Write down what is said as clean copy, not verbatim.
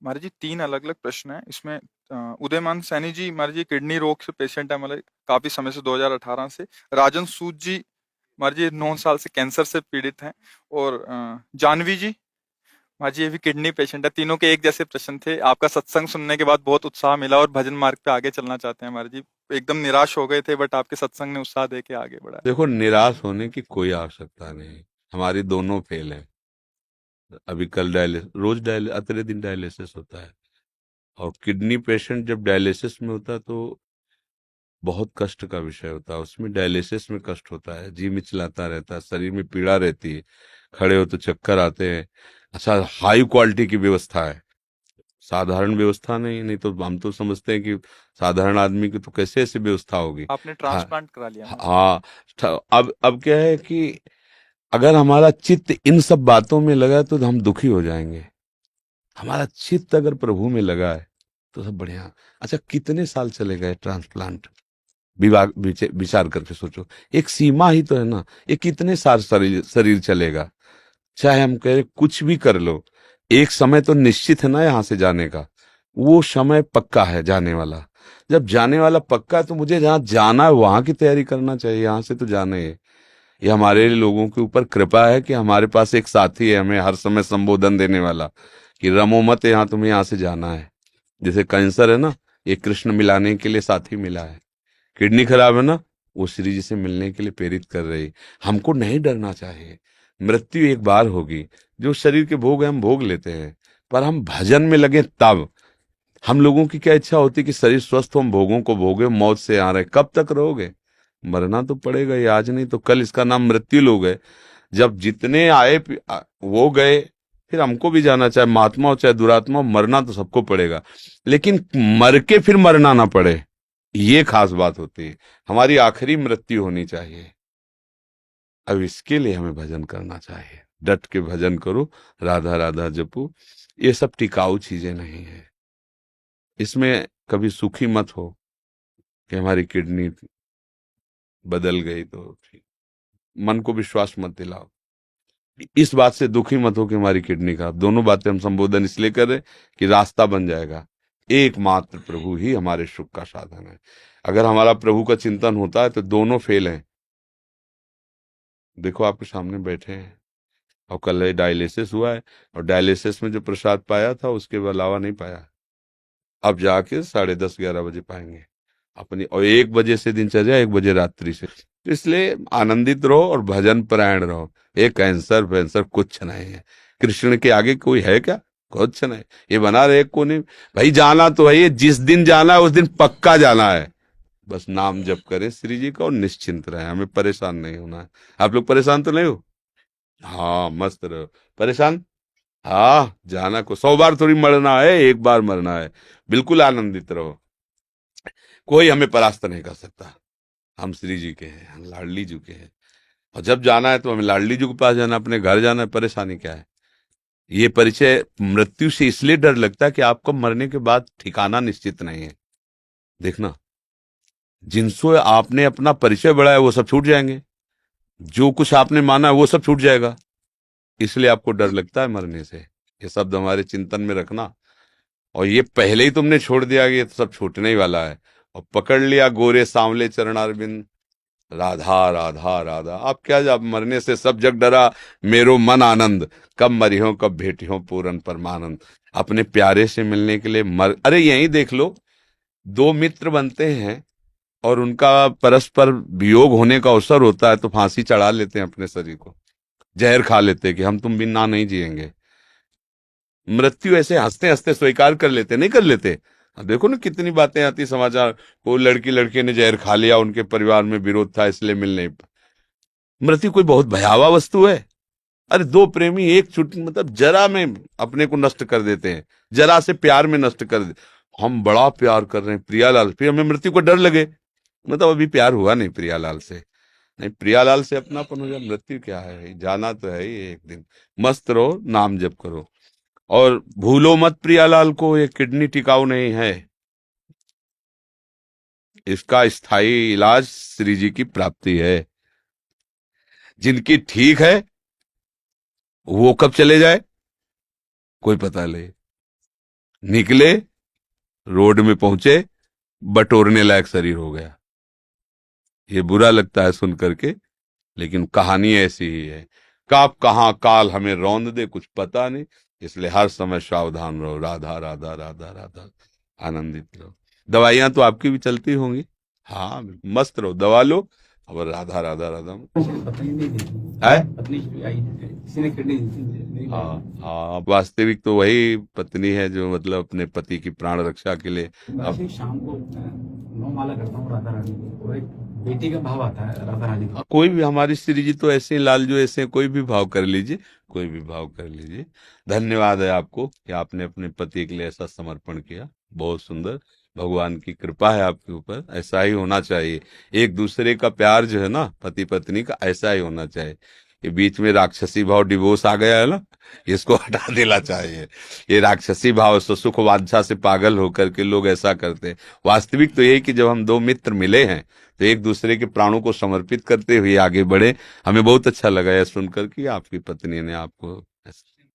महाराज जी 3 अलग-अलग प्रश्न हैं। इसमें उदयमान सैनी जी महाराज जी किडनी रोग से पेशेंट है, मतलब काफ़ी समय से 2018 से। राजन सूद जी महाराज जी 9 साल से कैंसर से पीड़ित हैं। और जानवी जी महाराज जी ये भी किडनी पेशेंट है। तीनों के एक जैसे प्रश्न थे। आपका सत्संग सुनने के बाद बहुत उत्साह मिला और भजन मार्ग पे आगे चलना चाहते हैं महाराज जी। एकदम निराश हो गए थे बट आपके सत्संग ने उत्साह दे के आगे बढ़ाया। देखो, निराश होने की कोई आवश्यकता नहीं। हमारी दोनों फेल हैं। अभी कल डायलिसिस, रोज डायलिसिस, अतरे दिन डायलिसिस होता है। और किडनी पेशेंट जब डायलिसिस में होता है तो बहुत कष्ट का विषय होता है। उसमें डायलिसिस में कष्ट होता है, जी मिचलाता रहता है, शरीर में पीड़ा रहती है, खड़े हो तो चक्कर आते हैं। अच्छा, हाई क्वालिटी की व्यवस्था है, साधारण व्यवस्था नहीं। नहीं तो हम तो समझते हैं कि साधारण आदमी की तो कैसे ऐसी व्यवस्था होगी। आपने हाँ। ट्रांसप्लांट करा लिया महाराज जी। हाँ। अब क्या है कि अगर हमारा चित्त इन सब बातों में लगा तो हम दुखी हो जाएंगे। हमारा चित्त अगर प्रभु में लगा है तो सब बढ़िया। अच्छा, कितने साल चले गए ट्रांसप्लांट? विचार करके सोचो। एक सीमा ही तो है ना। ये कितने साल शरीर शरीर चलेगा? चाहे हम कहें कुछ भी कर लो, एक समय तो निश्चित है ना यहाँ से जाने का। वो समय पक्का है जाने वाला। जब जाने वाला पक्का है तो मुझे जहाँ जाना है वहां की तैयारी करना चाहिए। यहाँ से तो जाना ही है। ये हमारे लोगों के ऊपर कृपा है कि हमारे पास एक साथी है हमें हर समय संबोधन देने वाला कि रमो मत, यहाँ तुम्हें यहाँ से जाना है। जैसे कैंसर है ना, ये कृष्ण मिलाने के लिए साथी मिला है। किडनी खराब है ना, वो श्री जी से मिलने के लिए प्रेरित कर रही। हमको नहीं डरना चाहिए। मृत्यु एक बार होगी। जो शरीर के भोग है हम भोग लेते हैं, पर हम भजन में लगे तब। हम लोगों की क्या इच्छा होती है कि शरीर स्वस्थ हो, हम भोगों को भोगे, मौत से आ रहे। कब तक रहोगे? मरना तो पड़ेगा ही, आज नहीं तो कल। इसका नाम मृत्यु लोग है। जब जितने आए वो गए, फिर हमको भी जाना, चाहे महात्मा हो चाहे दुरात्मा हो, मरना तो सबको पड़ेगा। लेकिन मर के फिर मरना ना पड़े, ये खास बात होती है। हमारी आखिरी मृत्यु होनी चाहिए। अब इसके लिए हमें भजन करना चाहिए। डट के भजन करो, राधा राधा जपो। ये सब टिकाऊ चीजें नहीं है। इसमें कभी सुखी मत हो कि हमारी किडनी बदल गई तो ठीक। मन को विश्वास मत दिलाओ। इस बात से दुखी मत हो कि हमारी किडनी खराब। दोनों बातें हम संबोधन इसलिए कर रहे कि रास्ता बन जाएगा। एकमात्र प्रभु ही हमारे सुख का साधन है। अगर हमारा प्रभु का चिंतन होता है तो दोनों फेल हैं। देखो, आपके सामने बैठे हैं और कल डायलिसिस हुआ है, और डायलिसिस में जो प्रसाद पाया था उसके अलावा नहीं पाया। अब जाके 10:30-11 बजे पाएंगे अपनी। और 1 बजे से दिनचर्या, 1 बजे रात्रि से। तो इसलिए आनंदित रहो और भजन परायण रहो। ये कैंसर वैंसर कुछ नहीं है। कृष्ण के आगे कोई है क्या? कुछ नहीं। ये बना रहे को नहीं। भाई जाना तो है, ये जिस दिन जाना है उस दिन पक्का जाना है। बस नाम जप करें श्री जी का और निश्चिंत रहे। हमें परेशान नहीं होना है। आप लोग परेशान तो नहीं हो? हाँ, मस्त रहो। परेशान? हाँ, जाना को 100 बार थोड़ी मरना है, एक बार मरना है। बिल्कुल आनंदित रहो। कोई हमें परास्त नहीं कर सकता। हम श्री जी के हैं, हम लाडली जी के हैं। और जब जाना है तो हमें लाडली जी के पास जाना, अपने घर जाना है। परेशानी क्या है? ये परिचय मृत्यु से इसलिए डर लगता है कि आपको मरने के बाद ठिकाना निश्चित नहीं है। देखना, जिनसे आपने अपना परिचय बढ़ाया वो सब छूट जाएंगे। जो कुछ आपने माना है वो सब छूट जाएगा। इसलिए आपको डर लगता है मरने से। ये शब्द हमारे चिंतन में रखना। और ये पहले ही तुमने छोड़ दिया कि ये तो सब छूटने ही वाला है, और पकड़ लिया गोरे सांवले चरणारविंद, राधा राधा राधा। अब क्या, जब मरने से सब जग डरा, मेरो मन आनंद, कब मरियो कब भेटियो पूरन परमानंद। अपने प्यारे से मिलने के लिए मर, अरे यही देख लो, दो मित्र बनते हैं और उनका परस्पर वियोग होने का अवसर होता है तो फांसी चढ़ा लेते हैं अपने शरीर को, जहर खा लेते हैं कि हम तुम बिना नहीं जिएंगे। मृत्यु ऐसे हंसते हंसते स्वीकार कर लेते, नहीं कर लेते? अब देखो ना कितनी बातें आती समाचार। वो लड़के ने जहर खा लिया, उनके परिवार में विरोध था इसलिए मिल नहीं। मृत्यु कोई बहुत भयावह वस्तु है? अरे दो प्रेमी एक छुट्टी, मतलब जरा में अपने को नष्ट कर देते हैं, जरा से प्यार में नष्ट कर देते। हम बड़ा प्यार कर रहे हैं प्रियालाल, फिर हमें मृत्यु को डर लगे। मतलब अभी प्यार हुआ नहीं प्रियालाल से। नहीं, प्रियालाल से अपनापन हो जाए। मृत्यु क्या है भाई, जाना तो है ही एक दिन। मस्त रहो, नाम जप करो, और भूलो मत प्रियालाल को। ये किडनी टिकाऊ नहीं है। इसका स्थायी इलाज श्री जी की प्राप्ति है। जिनकी ठीक है वो कब चले जाए कोई पता नहीं। निकले, रोड में पहुंचे, बटोरने लायक शरीर हो गया। ये बुरा लगता है सुन करके, लेकिन कहानी ऐसी ही है। कब कहाँ काल हमें रौंद दे कुछ पता नहीं, इसलिए हर समय सावधान रहो। राधा राधा राधा राधा, आनंदित रहो। दवाइयां तो आपकी भी चलती होंगी? हाँ बिल्कुल, मस्त रहो, दवा लो और राधा राधा राधा पत्नी नहीं दी थी, है। पत्नी की आई थी, किसी ने किडनी दी थी, नहीं दी। हाँ हाँ, वास्तविक तो वही पत्नी है जो मतलब अपने पति की प्राण रक्षा के लिए मैं अब ऐसे ही शाम को नौ माला करता हूँ राधा रानी की, और एक बेटी का भाव आता है राधा रानी का। कोई भी, हमारी श्री जी तो ऐसे ही लाल जो ऐसे कोई भी भाव कर लीजिए, कोई भी भाव कर लीजिए। धन्यवाद है आपको कि आपने अपने पति के लिए ऐसा समर्पण किया, बहुत सुंदर। भगवान की कृपा है आपके ऊपर, ऐसा ही होना चाहिए। एक दूसरे का प्यार जो है ना पति पत्नी का, ऐसा ही होना चाहिए। ये बीच में राक्षसी भाव डिवोर्स आ गया है ना, इसको हटा देना चाहिए। ये राक्षसी भाव से सुख वांछा से पागल होकर के लोग ऐसा करते हैं। वास्तविक तो यही कि जब हम दो मित्र मिले हैं तो एक दूसरे के प्राणों को समर्पित करते हुए आगे बढ़े। हमें बहुत अच्छा लगा यह सुनकर कि आपकी पत्नी ने आपको